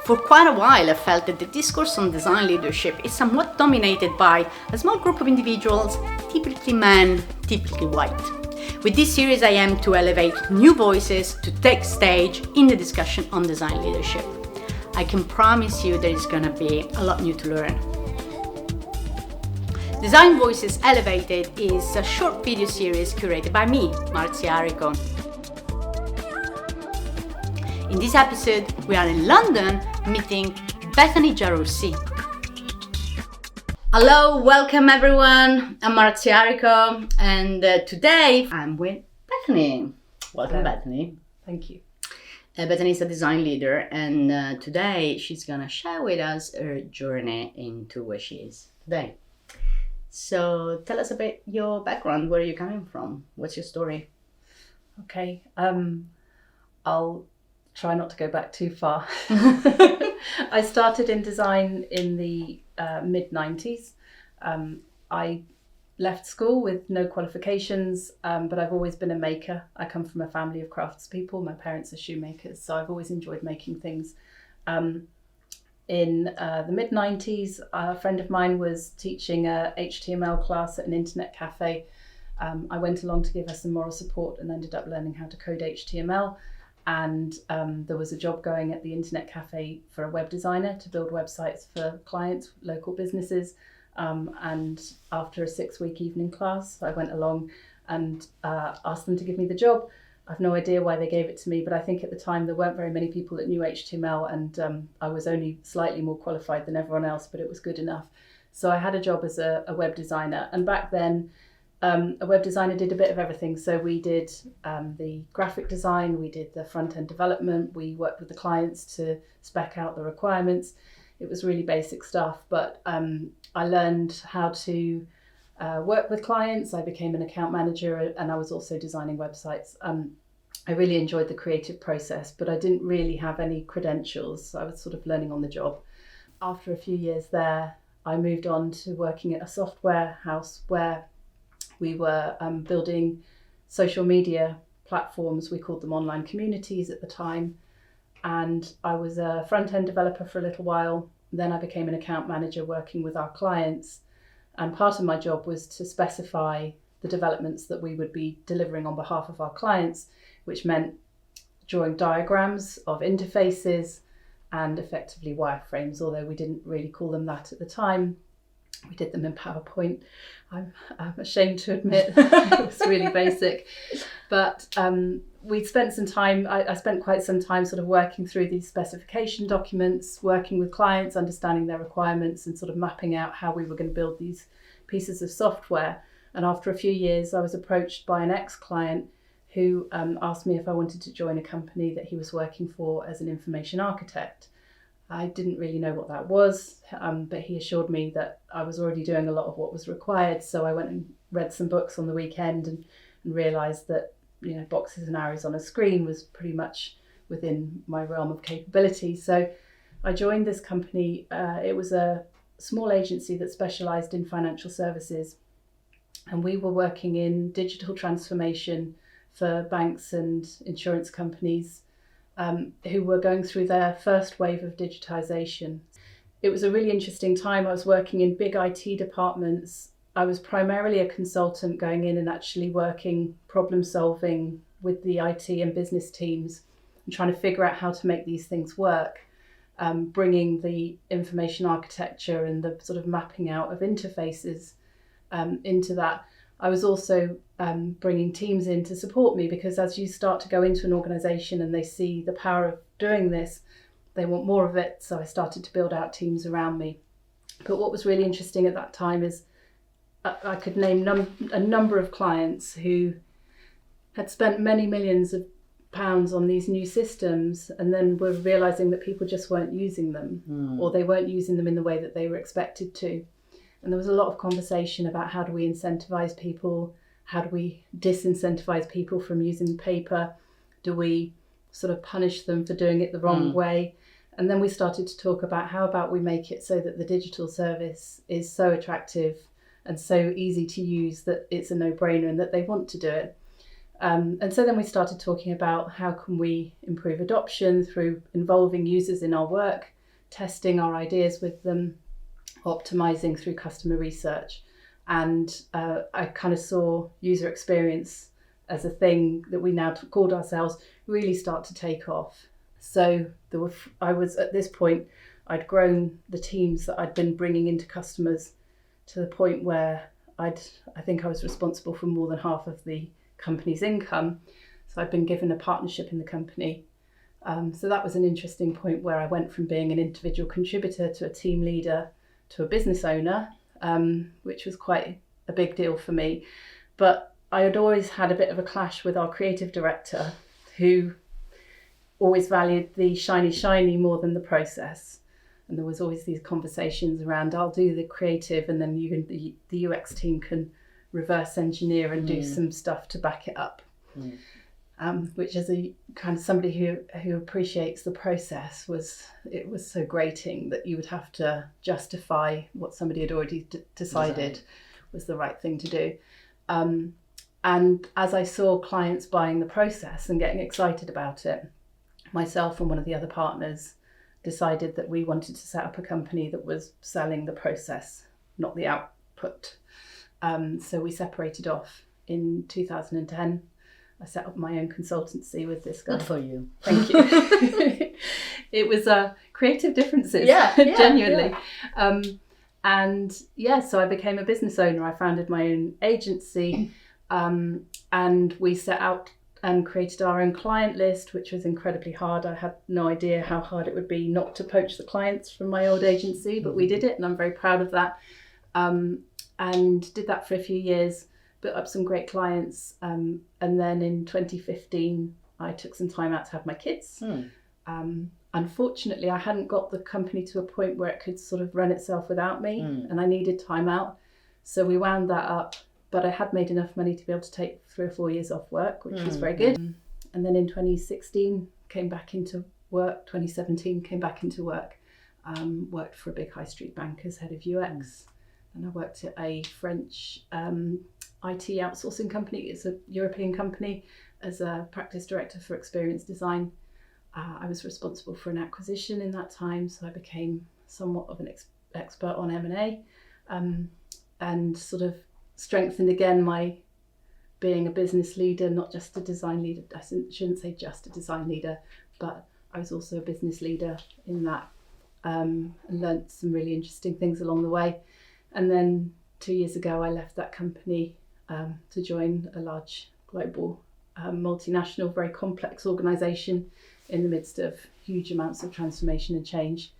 For quite a while, I felt that the discourse on design leadership is somewhat dominated by a small group of individuals, typically men, typically white. With this series, I aim to elevate new voices to take stage in the discussion on design leadership. I can promise you there is going to be a lot new to learn. Design Voices Elevated is a short video series curated by me, Jarroussé. In this episode, we are in London meeting Bethany Jarroussié. Hello, welcome everyone. I'm Jarroussé, and today I'm with Bethany. Welcome, Bethany. Thank you. Bethany is a design leader, and today she's gonna share with us her journey into where she is today. So tell us a bit your background. Where are you coming from? What's your story? Okay. I'll try not to go back too far. I started in design in the mid-90s. I left school with no qualifications, but I've always been a maker. I come from a family of craftspeople. My parents are shoemakers, so I've always enjoyed making things. In the mid-90s, a friend of mine was teaching a HTML class at an internet cafe. I went along to give her some moral support and ended up learning how to code HTML. And there was a job going at the internet cafe for a web designer to build websites for clients, local businesses. And after a 6-week evening class, I went along and asked them to give me the job. I've no idea why they gave it to me, but I think at the time there weren't very many people that knew HTML, and I was only slightly more qualified than everyone else, but it was good enough. So I had a job as a web designer, and back then a web designer did a bit of everything. So we did the graphic design, we did the front-end development, we worked with the clients to spec out the requirements. It was really basic stuff, but I learned how to work with clients. I became an account manager, and I was also designing websites. I really enjoyed the creative process, but I didn't really have any credentials. I was sort of learning on the job. After a few years there, I moved on to working at a software house where we were building social media platforms. We called them online communities at the time. And I was a front-end developer for a little while. Then I became an account manager working with our clients. And part of my job was to specify the developments that we would be delivering on behalf of our clients, which meant drawing diagrams of interfaces and effectively wireframes, although we didn't really call them that at the time. We did them in PowerPoint. I'm ashamed to admit it was really basic. But we spent some time, I spent quite some time sort of working through these specification documents, working with clients, understanding their requirements and sort of mapping out how we were going to build these pieces of software. And after a few years, I was approached by an ex-client who asked me if I wanted to join a company that he was working for as an information architect. I didn't really know what that was, but he assured me that I was already doing a lot of what was required. So I went and read some books on the weekend and realised that, you know, boxes and arrows on a screen was pretty much within my realm of capability. So I joined this company. It was a small agency that specialised in financial services, and we were working in digital transformation for banks and insurance companies who were going through their first wave of digitisation. It was a really interesting time. I was working in big IT departments. I was primarily a consultant going in and actually working, problem solving with the IT and business teams and trying to figure out how to make these things work, bringing the information architecture and the sort of mapping out of interfaces into that. I was also bringing teams in to support me, because as you start to go into an organisation and they see the power of doing this, they want more of it. So I started to build out teams around me. But what was really interesting at that time is I could name a number of clients who had spent many millions of pounds on these new systems and then were realising that people just weren't using them, or they weren't using them in the way that they were expected to. And there was a lot of conversation about how do we incentivise people, how do we disincentivise people from using paper, do we sort of punish them for doing it the wrong way? And then we started to talk about how about we make it so that the digital service is so attractive and so easy to use that it's a no-brainer and that they want to do it. And so then we started talking about how can we improve adoption through involving users in our work, testing our ideas with them, optimizing through customer research. And I kind of saw user experience as a thing that we now called ourselves really start to take off. So I was at this point, I'd grown the teams that I'd been bringing into customers to the point where I think I was responsible for more than half of the company's income. So I'd been given a partnership in the company. So that was an interesting point where I went from being an individual contributor to a team leader to a business owner, which was quite a big deal for me. But I had always had a bit of a clash with our creative director, who always valued the shiny more than the process. And there was always these conversations around, I'll do the creative and then the UX team can reverse engineer and do some stuff to back it up. Which as a kind of somebody who appreciates the process was so grating that you would have to justify what somebody had already decided was the right thing to do. And as I saw clients buying the process and getting excited about it, myself and one of the other partners decided that we wanted to set up a company that was selling the process, not the output. So we separated off in 2010. I set up my own consultancy with this guy. Good for you. Thank you. It was creative differences, genuinely. Yeah. So I became a business owner. I founded my own agency, and we set out and created our own client list, which was incredibly hard. I had no idea how hard it would be not to poach the clients from my old agency, but we did it, and I'm very proud of that. And did that for a few years, built up some great clients. And then in 2015, I took some time out to have my kids. Unfortunately, I hadn't got the company to a point where it could sort of run itself without me, and I needed time out. So we wound that up, but I had made enough money to be able to take 3 or 4 years off work, which was very good. And then in 2016, came back into work. 2017, came back into work. Worked for a big high street bank as head of UX. And I worked at a French IT outsourcing company. It's a European company, as a practice director for experience design. I was responsible for an acquisition in that time, so I became somewhat of an expert on M&A, and sort of strengthened again my being a business leader, not just a design leader. I shouldn't say just a design leader, but I was also a business leader in that, and learnt some really interesting things along the way. And then 2 years ago, I left that company to join a large global multinational, very complex organisation in the midst of huge amounts of transformation and change,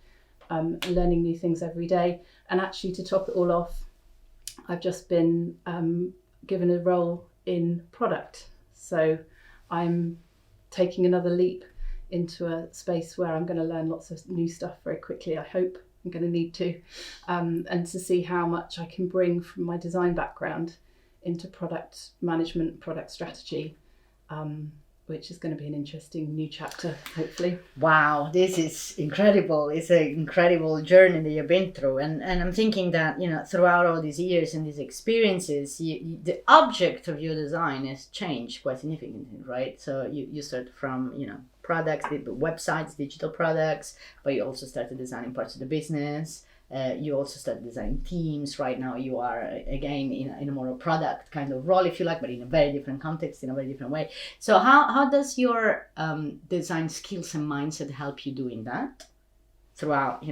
learning new things every day. And actually, to top it all off, I've just been given a role in product. So I'm taking another leap into a space where I'm going to learn lots of new stuff very quickly. I hope I'm going to need to, and to see how much I can bring from my design background into product management, product strategy, which is going to be an interesting new chapter, hopefully. Wow, this is incredible. It's an incredible journey that you've been through. And I'm thinking that, throughout all these years and these experiences, the object of your design has changed quite significantly, right? So you start from, products, websites, digital products, but you also started designing parts of the business. You also started designing teams. Right now you are, again, in a more product kind of role, if you like, but in a very different context, in a very different way. So how does your design skills and mindset help you doing that throughout,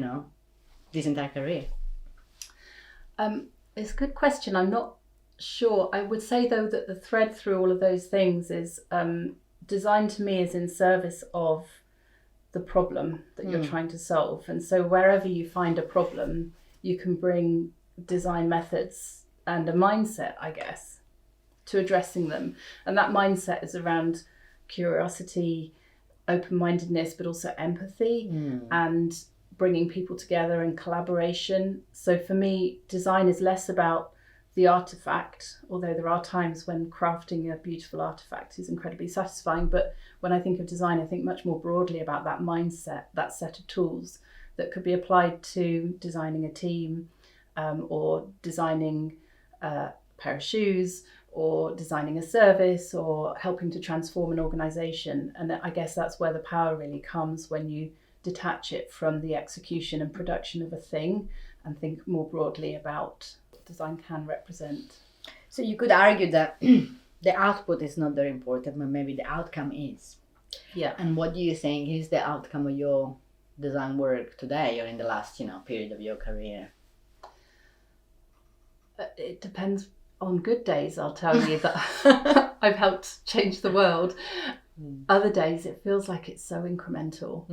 this entire career? It's a good question. I'm not sure. I would say, though, that the thread through all of those things is design to me is in service of the problem that you're trying to solve. And so wherever you find a problem, you can bring design methods and a mindset, I guess, to addressing them. And that mindset is around curiosity, open-mindedness, but also empathy and bringing people together and collaboration. So for me, design is less about the artifact, although there are times when crafting a beautiful artifact is incredibly satisfying. But when I think of design, I think much more broadly about that mindset, that set of tools that could be applied to designing a team, or designing a pair of shoes, or designing a service or helping to transform an organization. And I guess that's where the power really comes, when you detach it from the execution and production of a thing and think more broadly about what design can represent. So you could argue that the output is not very important, but maybe the outcome is. Yeah. And what do you think is the outcome of your design work today or in the last, period of your career? It depends. On good days, I'll tell you that I've helped change the world. Other days, it feels like it's so incremental,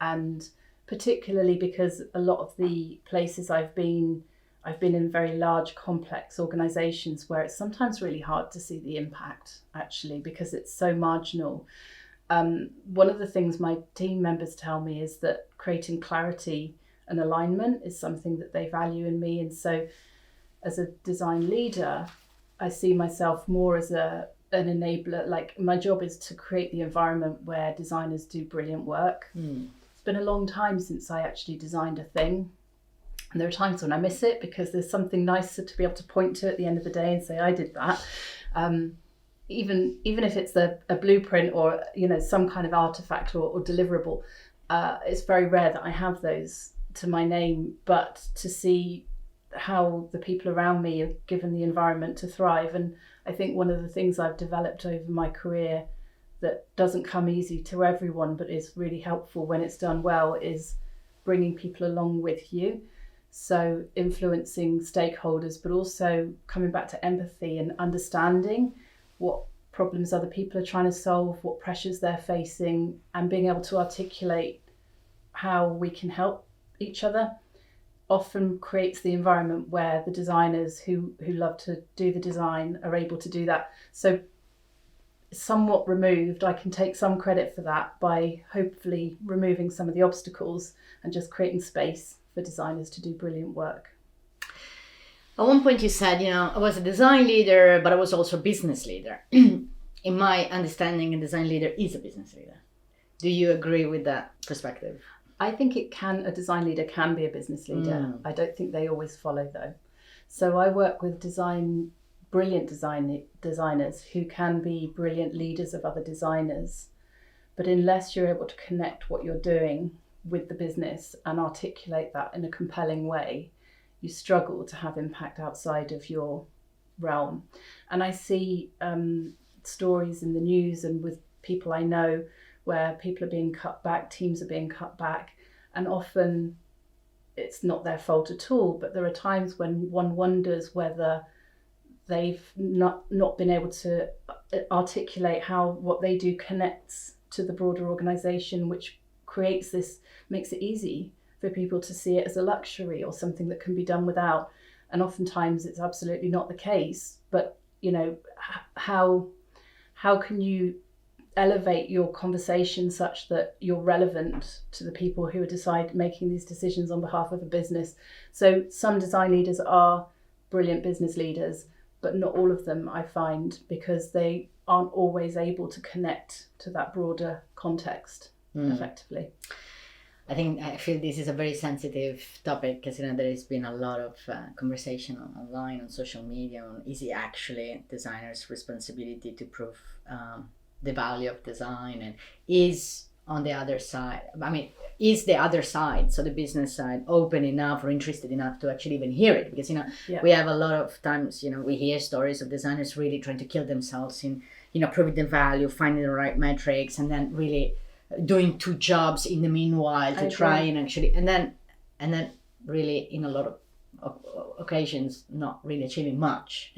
and particularly because a lot of the places I've been in very large, complex organisations where it's sometimes really hard to see the impact, actually, because it's so marginal. One of the things my team members tell me is that creating clarity and alignment is something that they value in me, and so as a design leader, I see myself more as an enabler. Like, my job is to create the environment where designers do brilliant work. It's been a long time since I actually designed a thing. And there are times when I miss it because there's something nicer to be able to point to at the end of the day and say, I did that. Even if it's a blueprint or, some kind of artifact or deliverable, it's very rare that I have those to my name, but to see how the people around me are given the environment to thrive. And I think one of the things I've developed over my career that doesn't come easy to everyone, but is really helpful when it's done well, is bringing people along with you. So influencing stakeholders, but also coming back to empathy and understanding what problems other people are trying to solve, what pressures they're facing, and being able to articulate how we can help each other often creates the environment where the designers who love to do the design are able to do that. So somewhat removed, I can take some credit for that by hopefully removing some of the obstacles and just creating space for designers to do brilliant work. At one point you said, I was a design leader, but I was also a business leader. In my understanding, a design leader is a business leader. Do you agree with that perspective? I think a design leader can be a business leader. I don't think they always follow, though. So I work with brilliant designers who can be brilliant leaders of other designers. But unless you're able to connect what you're doing with the business and articulate that in a compelling way, you struggle to have impact outside of your realm. And I see stories in the news and with people I know where people are being cut back, teams are being cut back, and often it's not their fault at all, but there are times when one wonders whether they've not been able to articulate how what they do connects to the broader organisation, which makes it easy for people to see it as a luxury or something that can be done without. And oftentimes it's absolutely not the case, but how can you elevate your conversation such that you're relevant to the people who are making these decisions on behalf of a business? So some design leaders are brilliant business leaders, but not all of them, I find, because they aren't always able to connect to that broader context effectively. I feel this is a very sensitive topic because there has been a lot of conversation online, on social media, on is it actually designers' responsibility to prove the value of design, and is on the other side, is the other side, so the business side, open enough or interested enough to actually even hear it? Because we have a lot of times we hear stories of designers really trying to kill themselves in proving the value, finding the right metrics, and then really doing two jobs in the meanwhile to try and actually and then really in a lot of occasions not really achieving much.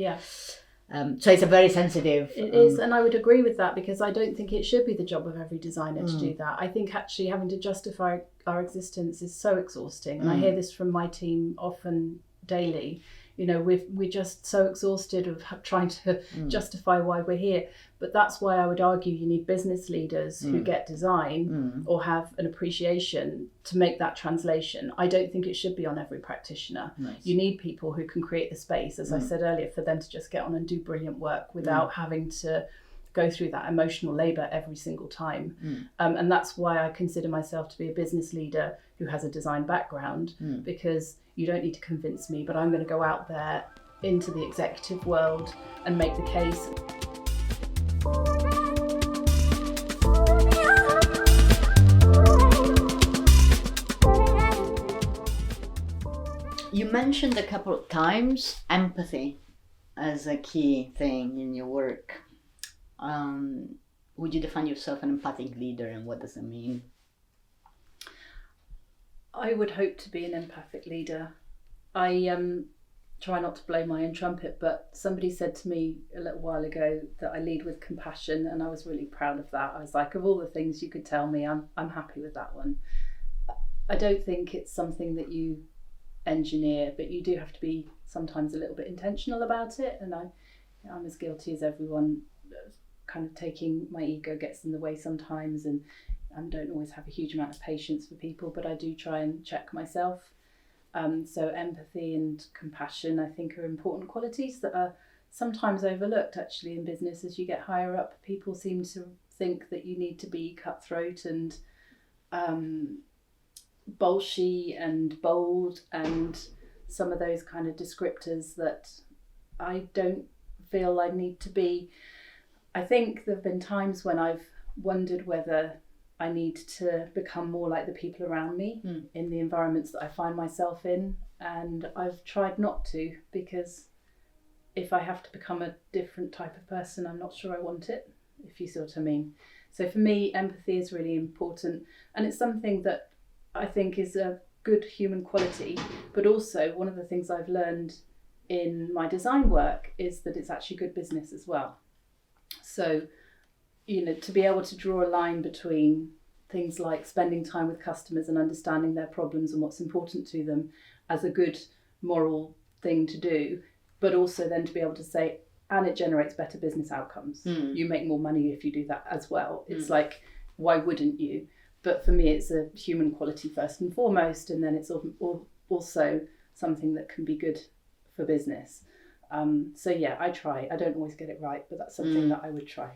So it's a very sensitive... It is, and I would agree with that, because I don't think it should be the job of every designer to do that. I think actually having to justify our existence is so exhausting, and I hear this from my team often daily. We're just so exhausted of trying to justify why we're here. But that's why I would argue you need business leaders who get design or have an appreciation to make that translation. I don't think it should be on every practitioner. Nice. You need people who can create the space, as I said earlier, for them to just get on and do brilliant work without having to go through that emotional labour every single time. And that's why I consider myself to be a business leader who has a design background, because you don't need to convince me, but I'm going to go out there into the executive world and make the case. You mentioned a couple of times empathy as a key thing in your work. Would you define yourself an empathic leader, and what does it mean? I would hope to be an empathic leader. I try not to blow my own trumpet, but somebody said to me a little while ago that I lead with compassion, and I was really proud of that. I was like, of all the things you could tell me, I'm happy with that one. I don't think it's something that you engineer, but you do have to be sometimes a little bit intentional about it, and I'm as guilty as everyone. Kind of taking my ego gets in the way sometimes, and I don't always have a huge amount of patience for people, but I do try and check myself. So empathy and compassion, I think, are important qualities that are sometimes overlooked actually in business. As you get higher up, people seem to think that you need to be cutthroat and bolshy and bold, and some of those kind of descriptors that I don't feel I need to be. I think there have been times when I've wondered whether I need to become more like the people around me in the environments that I find myself in, and I've tried not to, because if I have to become a different type of person, I'm not sure I want it, if you see what I mean. So for me, empathy is really important, and it's something that I think is a good human quality, but also one of the things I've learned in my design work is that it's actually good business as well. So, to be able to draw a line between things like spending time with customers and understanding their problems and what's important to them as a good moral thing to do, but also then to be able to say, and it generates better business outcomes. You make more money if you do that as well. It's like, why wouldn't you? But for me, it's a human quality first and foremost, and then it's also something that can be good for business. So yeah, I try. I don't always get it right, but that's something that I would try.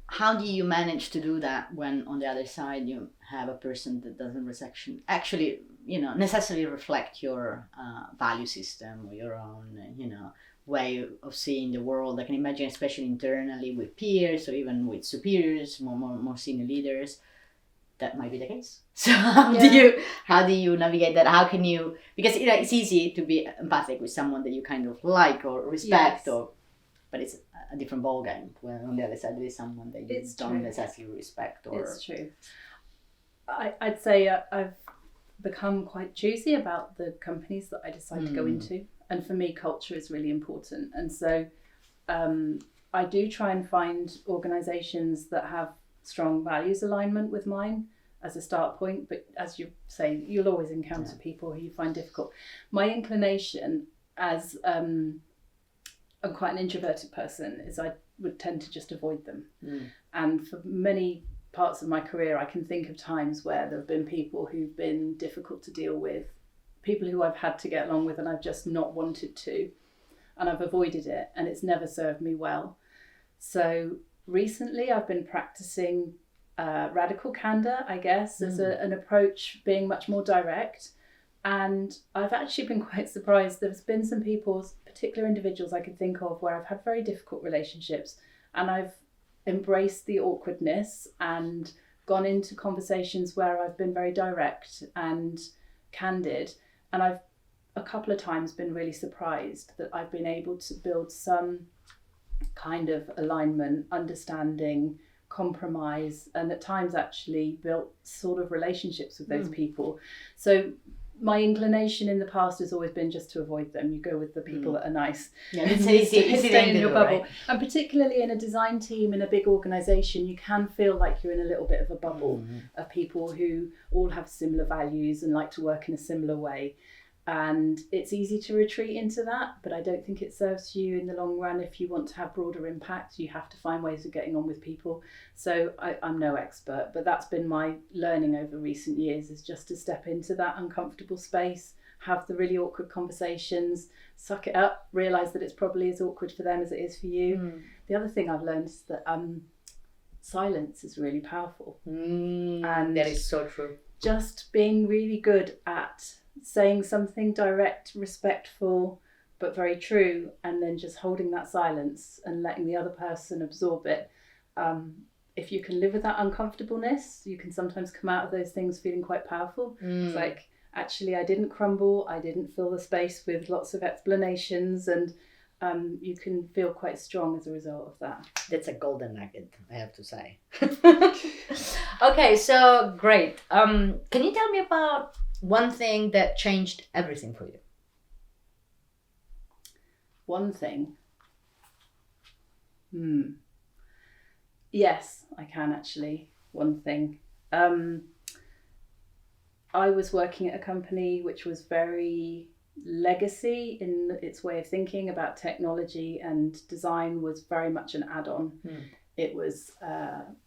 How do you manage to do that when on the other side you have a person that doesn't actually necessarily reflect your value system or your own way of seeing the world? I can imagine, especially internally with peers or even with superiors, more senior leaders, that might be the case. So how do you navigate that? How can you, because it's easy to be empathic with someone that you kind of like or respect, but it's a different ballgame when on the other side there is someone that you don't necessarily respect. It's true. I'd say I've become quite choosy about the companies that I decide to go into, and for me culture is really important, and so I do try and find organisations that have strong values alignment with mine as a start point, but as you say, you'll always encounter people who you find difficult. My inclination, as I'm quite an introverted person, is I would tend to just avoid them. And for many parts of my career, I can think of times where there have been people who've been difficult to deal with, people who I've had to get along with and I've just not wanted to, and I've avoided it, and it's never served me well. So recently I've been practicing radical candor, I guess, as an approach, being much more direct. And I've actually been quite surprised. There's been some people, particular individuals I could think of, where I've had very difficult relationships, and I've embraced the awkwardness and gone into conversations where I've been very direct and candid. And I've a couple of times been really surprised that I've been able to build some kind of alignment, understanding, compromise, and at times actually built sort of relationships with those people. So my inclination in the past has always been just to avoid them. You go with the people that are nice. Yeah, it's easy stay in your bubble. Right? And particularly in a design team, in a big organisation, you can feel like you're in a little bit of a bubble of people who all have similar values and like to work in a similar way. And it's easy to retreat into that, but I don't think it serves you in the long run. If you want to have broader impact, you have to find ways of getting on with people. So I'm no expert, but that's been my learning over recent years, is just to step into that uncomfortable space, have the really awkward conversations, suck it up, realise that it's probably as awkward for them as it is for you. The other thing I've learned is that silence is really powerful. And that is so true. Just being really good at saying something direct, respectful, but very true, and then just holding that silence and letting the other person absorb it. If you can live with that uncomfortableness, you can sometimes come out of those things feeling quite powerful. It's like, actually, I didn't crumble. I didn't fill the space with lots of explanations, and you can feel quite strong as a result of that. That's a golden nugget, I have to say. Okay, so great. Can you tell me about one thing that changed everything for you? One thing. Yes, I can actually. One thing. I was working at a company which was very legacy in its way of thinking about technology, and design was very much an add-on. It was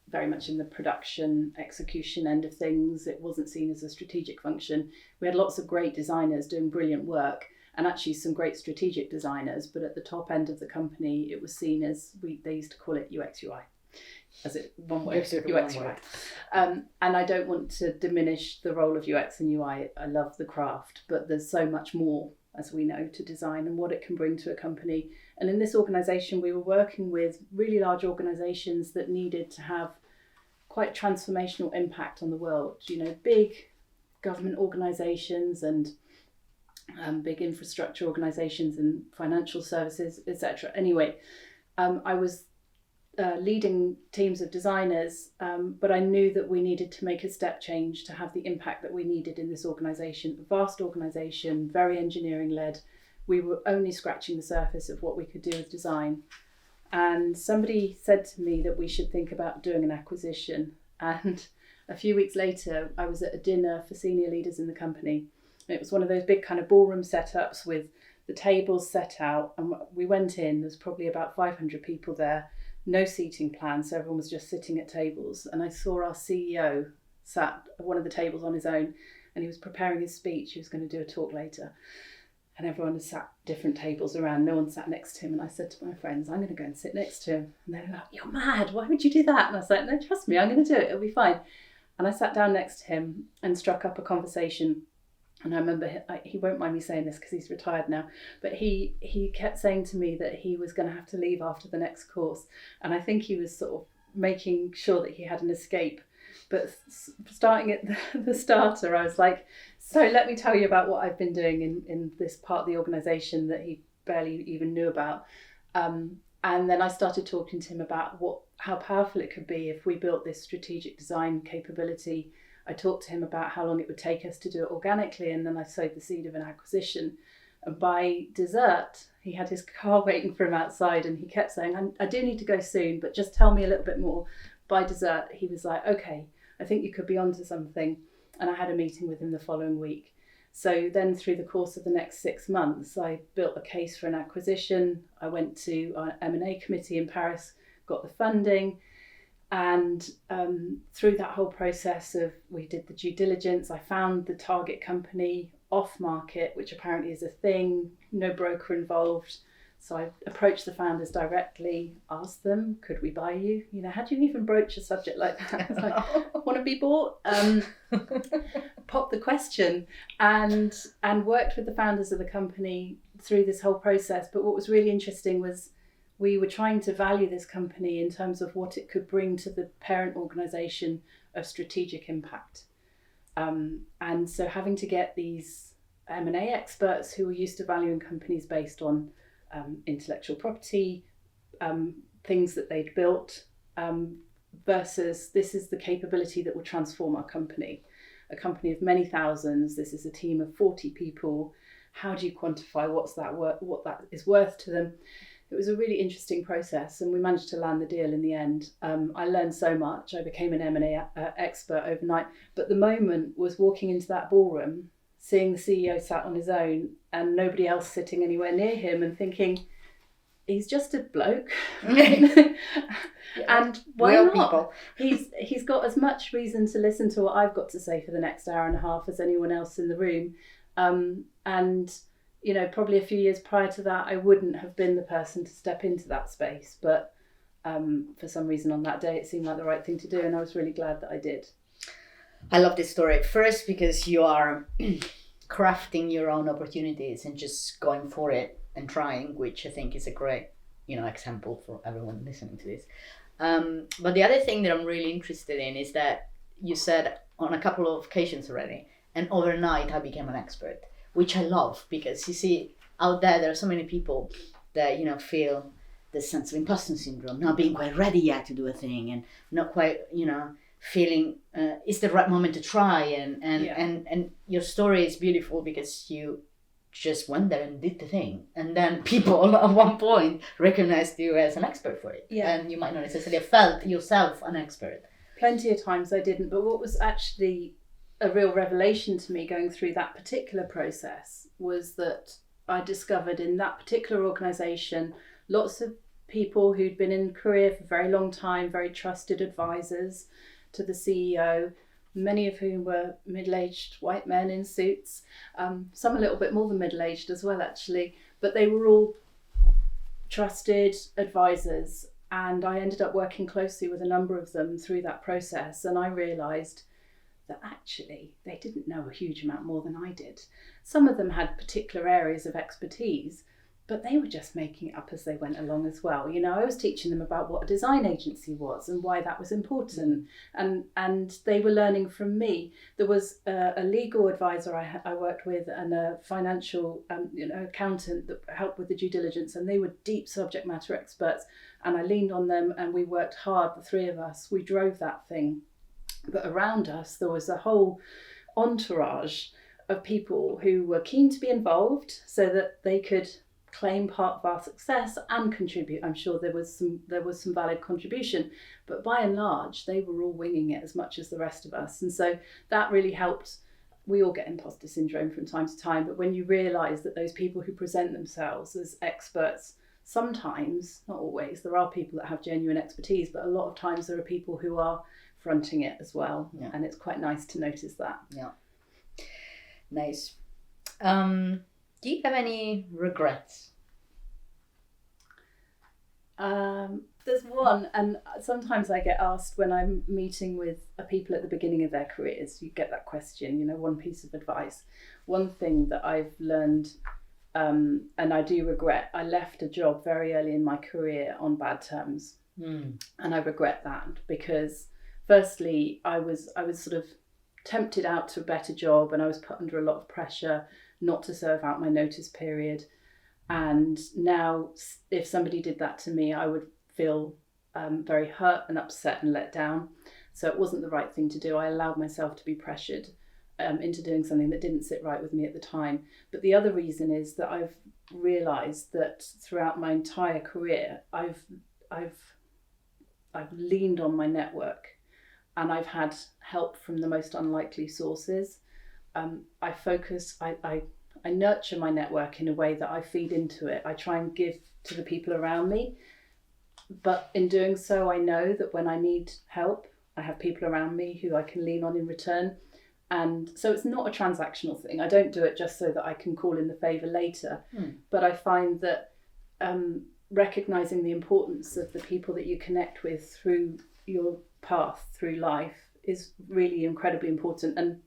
very much in the production execution end of things. It wasn't seen as a strategic function. We had lots of great designers doing brilliant work, and actually some great strategic designers, but at the top end of the company it was seen as, they used to call it UX UI, as it one word, UX UI. And I don't want to diminish the role of UX and UI. I love the craft, but there's so much more, as we know, to design and what it can bring to a company. And in this organisation, we were working with really large organisations that needed to have quite transformational impact on the world. You know, big government organisations and big infrastructure organisations and financial services, etc. Anyway, I was leading teams of designers, but I knew that we needed to make a step change to have the impact that we needed in this organisation. A vast organisation, very engineering led. We were only scratching the surface of what we could do with design. And somebody said to me that we should think about doing an acquisition. And a few weeks later, I was at a dinner for senior leaders in the company. And it was one of those big kind of ballroom setups with the tables set out. And we went in, there's probably about 500 people there. No seating plan, so everyone was just sitting at tables. And I saw our CEO sat at one of the tables on his own, and he was preparing his speech. He was going to do a talk later. And everyone had sat different tables around. No one sat next to him. And I said to my friends, I'm going to go and sit next to him. And they were like, you're mad. Why would you do that? And I was like, no, trust me, I'm going to do it. It'll be fine. And I sat down next to him and struck up a conversation. And I remember, he won't mind me saying this because he's retired now, but he kept saying to me that he was going to have to leave after the next course. And I think he was sort of making sure that he had an escape. But starting at the starter, I was like, so let me tell you about what I've been doing in this part of the organisation that he barely even knew about. And then I started talking to him about how powerful it could be if we built this strategic design capability. I talked to him about how long it would take us to do it organically, and then I sowed the seed of an acquisition. And by dessert, he had his car waiting for him outside, and he kept saying, I do need to go soon, but just tell me a little bit more. By dessert, he was like, okay, I think you could be onto something. And I had a meeting with him the following week. So then through the course of the next 6 months, I built a case for an acquisition. I went to our M&A committee in Paris, got the funding. And through that whole process we did the due diligence, I found the target company off market, which apparently is a thing, no broker involved. So I approached the founders directly, asked them, could we buy you? You know, how do you even broach a subject like that? It's like, want to be bought? Popped the question and worked with the founders of the company through this whole process. But what was really interesting was we were trying to value this company in terms of what it could bring to the parent organisation of strategic impact. And so having to get these M&A experts who were used to valuing companies based on intellectual property, things that they'd built, versus this is the capability that will transform our company. A company of many thousands, this is a team of 40 people. How do you quantify what that is worth to them? It was a really interesting process, and we managed to land the deal in the end. I learned so much. I became an M&A expert overnight. But the moment was walking into that ballroom, seeing the CEO sat on his own and nobody else sitting anywhere near him, and thinking, he's just a bloke. And why not? People. He's got as much reason to listen to what I've got to say for the next hour and a half as anyone else in the room. And you know, probably a few years prior to that, I wouldn't have been the person to step into that space. But for some reason on that day, it seemed like the right thing to do. And I was really glad that I did. I love this story. First, because you are crafting your own opportunities and just going for it and trying, which I think is a great, example for everyone listening to this. But the other thing that I'm really interested in is that you said on a couple of occasions already, and overnight I became an expert, which I love, because you see out there are so many people that, feel this sense of imposter syndrome, not being quite ready yet to do a thing, and not quite, feeling it's the right moment to try. And your story is beautiful because you just went there and did the thing, and then people at one point recognized you as an expert for it. And you might not necessarily have felt yourself an expert. Plenty of times I didn't, but what was actually a real revelation to me going through that particular process was that I discovered in that particular organisation lots of people who'd been in career for a very long time, very trusted advisors to the CEO, many of whom were middle-aged white men in suits, some a little bit more than middle-aged as well actually, but they were all trusted advisors, and I ended up working closely with a number of them through that process, and I realised that actually they didn't know a huge amount more than I did. Some of them had particular areas of expertise, but they were just making it up as they went along as well. I was teaching them about what a design agency was and why that was important, and they were learning from me. There was a legal advisor I worked with and a financial accountant that helped with the due diligence, and they were deep subject matter experts, and I leaned on them and we worked hard, the three of us. We drove that thing. But around us, there was a whole entourage of people who were keen to be involved so that they could claim part of our success and contribute. I'm sure there was some valid contribution, but by and large, they were all winging it as much as the rest of us. And so that really helped. We all get imposter syndrome from time to time, but when you realise that those people who present themselves as experts, sometimes, not always, there are people that have genuine expertise, but a lot of times there are people who are fronting it as well. And it's quite nice to notice that. Nice. Do you have any regrets? There's one, and sometimes I get asked when I'm meeting with people at the beginning of their careers, you get that question, one piece of advice. One thing that I've learned, and I do regret, I left a job very early in my career on bad terms. And I regret that because firstly, I was sort of tempted out to a better job, and I was put under a lot of pressure not to serve out my notice period. And now if somebody did that to me, I would feel very hurt and upset and let down. So it wasn't the right thing to do. I allowed myself to be pressured into doing something that didn't sit right with me at the time. But the other reason is that I've realised that throughout my entire career, I've leaned on my network, and I've had help from the most unlikely sources. I nurture my network in a way that I feed into it. I try and give to the people around me, but in doing so, I know that when I need help, I have people around me who I can lean on in return. And so it's not a transactional thing. I don't do it just so that I can call in the favour later, but I find that recognising the importance of the people that you connect with through your path through life is really incredibly important. And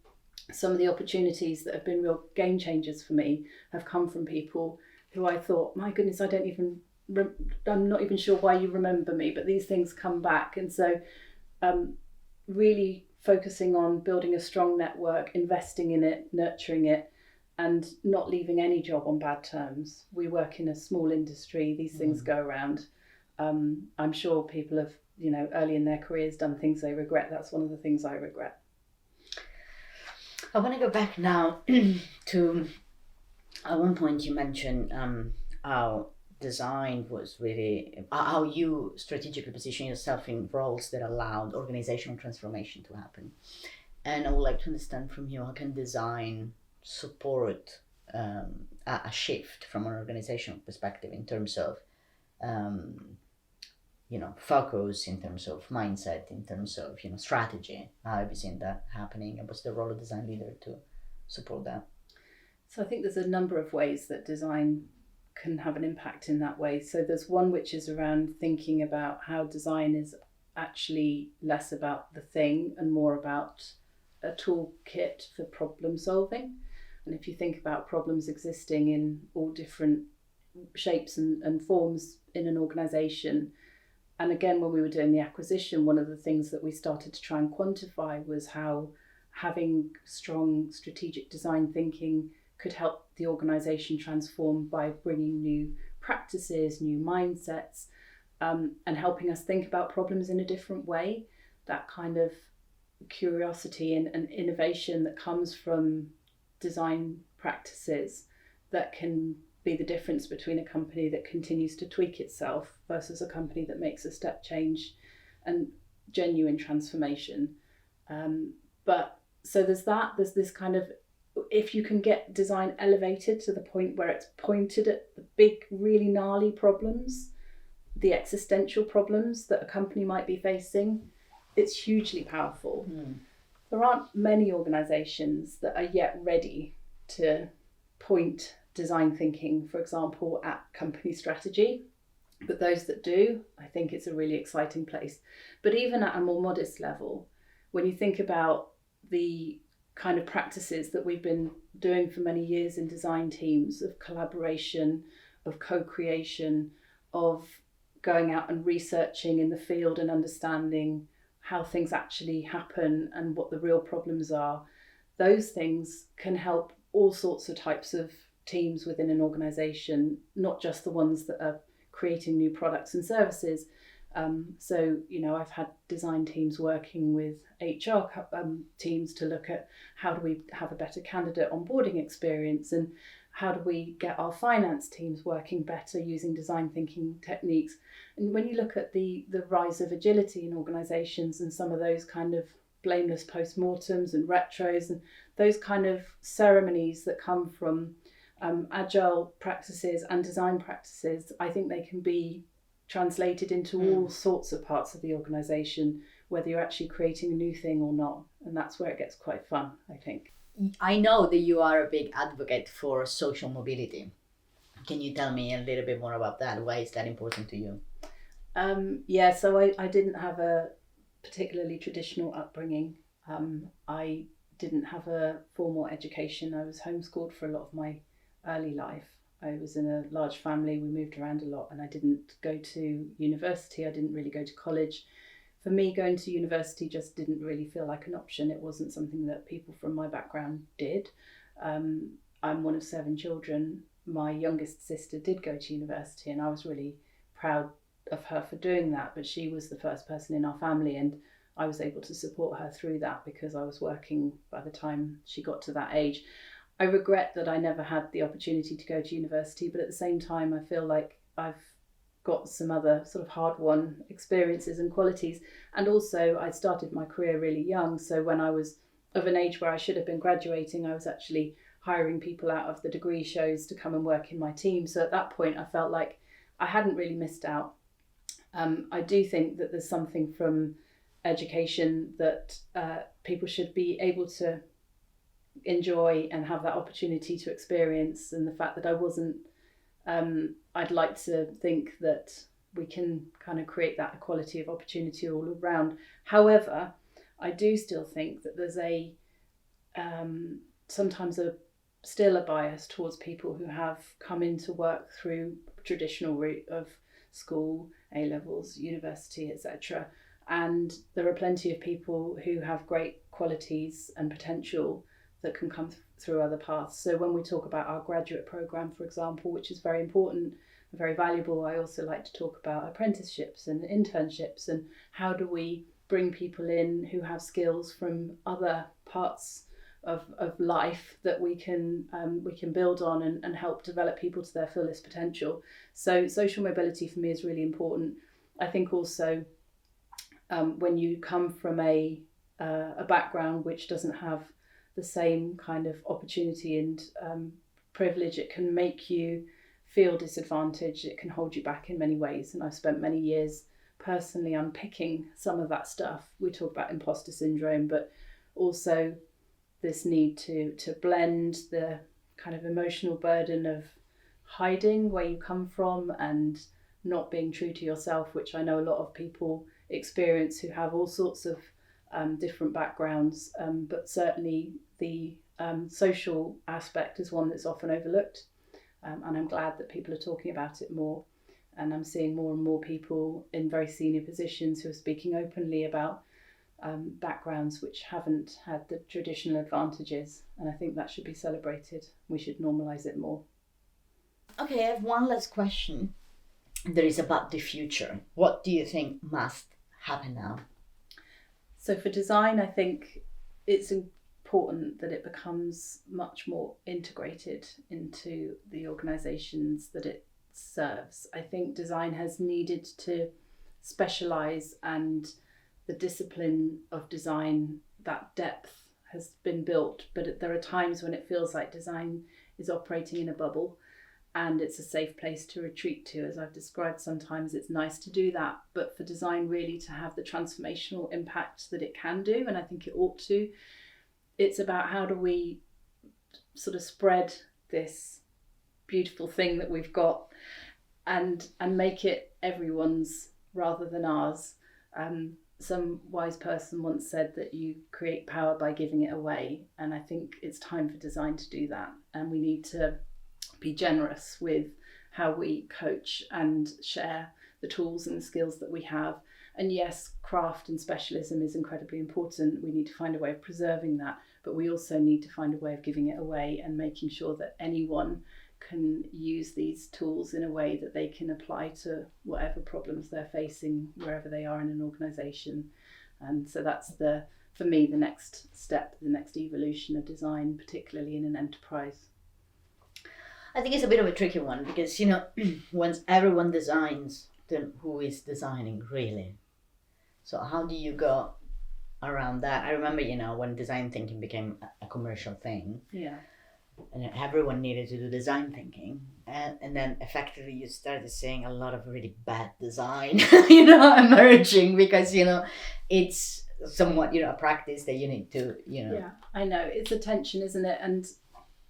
some of the opportunities that have been real game changers for me have come from people who I thought, my goodness, I'm not even sure why you remember me, but these things come back. And so really focusing on building a strong network, investing in it, nurturing it, and not leaving any job on bad terms. We work in a small industry, these things go around. I'm sure people have, early in their careers done things they regret. That's one of the things I regret. I want to go back now to, at one point you mentioned how design was really, how you strategically position yourself in roles that allowed organizational transformation to happen. And I would like to understand from you, how can design support a shift from an organizational perspective in terms of focus, in terms of mindset, in terms of strategy? How have you seen that happening, and what's the role of design leader to support that? So I think there's a number of ways that design can have an impact in that way. So there's one which is around thinking about how design is actually less about the thing and more about a toolkit for problem solving. And if you think about problems existing in all different shapes and forms in an organisation, and again, when we were doing the acquisition, one of the things that we started to try and quantify was how having strong strategic design thinking could help the organisation transform by bringing new practices, new mindsets, and helping us think about problems in a different way. That kind of curiosity and innovation that comes from design practices that can be the difference between a company that continues to tweak itself versus a company that makes a step change and genuine transformation. But so there's this kind of, if you can get design elevated to the point where it's pointed at the big, really gnarly problems, the existential problems that a company might be facing, it's hugely powerful. There aren't many organisations that are yet ready to point design thinking, for example, at company strategy. But those that do, I think it's a really exciting place. But even at a more modest level, when you think about the kind of practices that we've been doing for many years in design teams of collaboration, of co-creation, of going out and researching in the field and understanding how things actually happen and what the real problems are, those things can help all sorts of types of teams within an organisation, not just the ones that are creating new products and services. So, I've had design teams working with HR teams to look at how do we have a better candidate onboarding experience, and how do we get our finance teams working better using design thinking techniques. And when you look at the rise of agility in organisations and some of those kind of blameless postmortems and retros and those kind of ceremonies that come from agile practices and design practices, I think they can be translated into all sorts of parts of the organisation, whether you're actually creating a new thing or not. And that's where it gets quite fun, I think. I know that you are a big advocate for social mobility. Can you tell me a little bit more about that? Why is that important to you? So I didn't have a particularly traditional upbringing. I didn't have a formal education. I was homeschooled for a lot of my early life. I was in a large family, we moved around a lot, and I didn't go to university. I didn't really go to college. For me, going to university just didn't really feel like an option. It wasn't something that people from my background did. I'm one of 7 children. My youngest sister did go to university, and I was really proud of her for doing that, but she was the first person in our family, and I was able to support her through that because I was working by the time she got to that age. I regret that I never had the opportunity to go to university, but at the same time, I feel like I've got some other sort of hard-won experiences and qualities. And also, I started my career really young. So when I was of an age where I should have been graduating, I was actually hiring people out of the degree shows to come and work in my team. So at that point, I felt like I hadn't really missed out. I do think that there's something from education that people should be able to enjoy and have that opportunity to experience, and the fact that I wasn't, I'd like to think that we can kind of create that equality of opportunity all around. However, I do still think that there's sometimes still a bias towards people who have come into work through traditional route of school, A-levels, university, etc. And there are plenty of people who have great qualities and potential that can come through other paths. So when we talk about our graduate programme, for example, which is very important and very valuable, I also like to talk about apprenticeships and internships, and how do we bring people in who have skills from other parts of life that we can build on and help develop people to their fullest potential. So social mobility for me is really important. I think also when you come from a background which doesn't have the same kind of opportunity and privilege, it can make you feel disadvantaged. It can hold you back in many ways. And I've spent many years personally unpicking some of that stuff. We talk about imposter syndrome, but also this need to blend the kind of emotional burden of hiding where you come from and not being true to yourself, which I know a lot of people experience who have all sorts of different backgrounds, but certainly the social aspect is one that's often overlooked, and I'm glad that people are talking about it more. And I'm seeing more and more people in very senior positions who are speaking openly about backgrounds which haven't had the traditional advantages. And I think that should be celebrated. We should normalise it more. Okay, I have one last question. There is about the future. What do you think must happen now? So for design, I think it's important that it becomes much more integrated into the organisations that it serves. I think design has needed to specialise, and the discipline of design, that depth has been built, but there are times when it feels like design is operating in a bubble and it's a safe place to retreat to. As I've described, sometimes it's nice to do that, but for design really to have the transformational impact that it can do, and I think it ought to, it's about how do we sort of spread this beautiful thing that we've got and make it everyone's rather than ours. Some wise person once said that you create power by giving it away, and I think it's time for design to do that, and we need to be generous with how we coach and share the tools and the skills that we have. And yes, craft and specialism is incredibly important. We need to find a way of preserving that, but we also need to find a way of giving it away and making sure that anyone can use these tools in a way that they can apply to whatever problems they're facing wherever they are in an organisation. And so that's for me the next step, the next evolution of design, particularly in an enterprise. I think it's a bit of a tricky one because, once everyone designs, then who is designing really? So how do you go around that? I remember, when design thinking became a commercial thing. Yeah. And everyone needed to do design thinking, and then effectively you started seeing a lot of really bad design emerging because it's somewhat a practice that you need to Yeah, I know, it's a tension, isn't it? And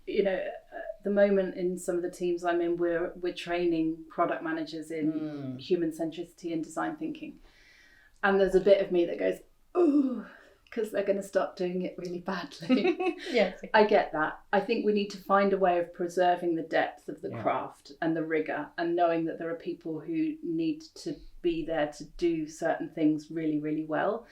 at the moment in some of the teams I'm in, we're training product managers in human centricity and design thinking, and there's a bit of me that goes, ooh, because they're going to start doing it really badly. Yes, I get that. I think we need to find a way of preserving the depth of the craft and the rigour, and knowing that there are people who need to be there to do certain things really, really well.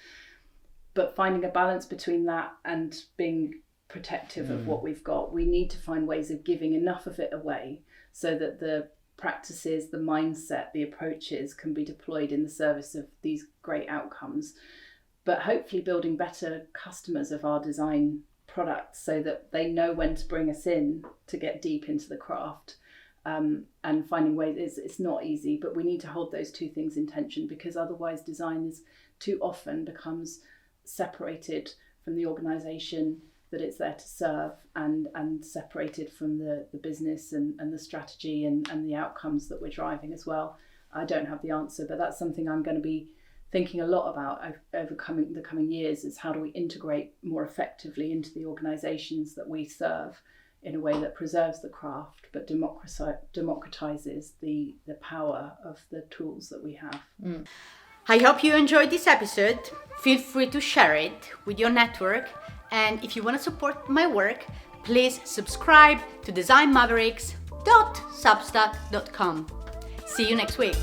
But finding a balance between that and being protective of what we've got. We need to find ways of giving enough of it away so that the practices, the mindset, the approaches can be deployed in the service of these great outcomes. But hopefully building better customers of our design products so that they know when to bring us in to get deep into the craft, and finding ways. It's not easy, but we need to hold those two things in tension, because otherwise design is too often becomes separated from the organisation that it's there to serve, and separated from the business and the strategy and the outcomes that we're driving as well. I don't have the answer, but that's something I'm going to be thinking a lot about over the coming years, is how do we integrate more effectively into the organisations that we serve in a way that preserves the craft but democratises the power of the tools that we have. I hope you enjoyed this episode. Feel free to share it with your network, and if you want to support my work, please subscribe to designmavericks.substack.com. See you next week.